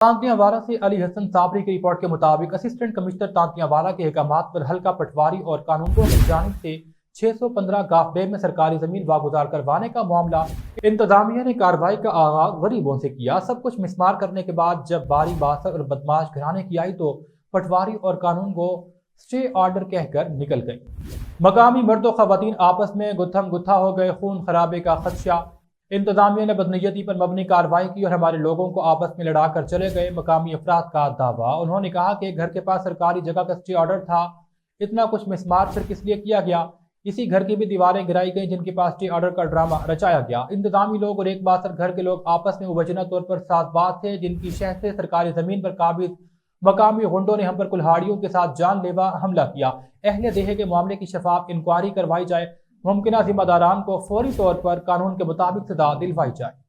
تانتیاں والا سے علی حسن صابری کی رپورٹ کے مطابق اسسٹنٹ کمشنر تانتیاں والا کے احکامات پر حلقہ پٹواری اور قانونگو کی جانب سے 615 گاف ڈیم میں سرکاری زمین واگزار کروانے کا معاملہ انتظامیہ نے کارروائی کا آغاز غریبوں سے کیا۔ سب کچھ مسمار کرنے کے بعد جب باری باثر اور بدماش گھرانے کی آئی تو پٹواری اور قانونگو سٹے آرڈر کہہ کر نکل گئی۔ مقامی مرد و خواتین آپس میں گتھم گتھا ہو گئے، خون خرابے کا خدشہ۔ انتظامیہ نے بدنیتی پر مبنی کارروائی کی اور ہمارے لوگوں کو آپس میں لڑا کر چلے گئے، مقامی افراد کا دعویٰ۔ انہوں نے کہا کہ ایک گھر کے پاس سرکاری جگہ کا سٹے آرڈر تھا، اتنا کچھ مسمار پھر کس لیے کیا گیا؟ اسی گھر کی بھی دیواریں گرائی گئیں جن کے پاس سٹے آرڈر کا ڈرامہ رچایا گیا۔ انتظامی لوگ اور ایک باثر گھر کے لوگ آپس میں مبینہ طور پر ساز باز تھے، جن کی شہ سے سرکاری زمین پر قابض مقامی غنڈوں نے ہم پر کلہاڑیوں کے ساتھ جان لیوا حملہ کیا۔ اہل دیہے کے معاملے کی شفاف انکوائری کروائی جائے، ممکنہ ذمہ داران کو فوری طور پر قانون کے مطابق سزا دلوائی جائے۔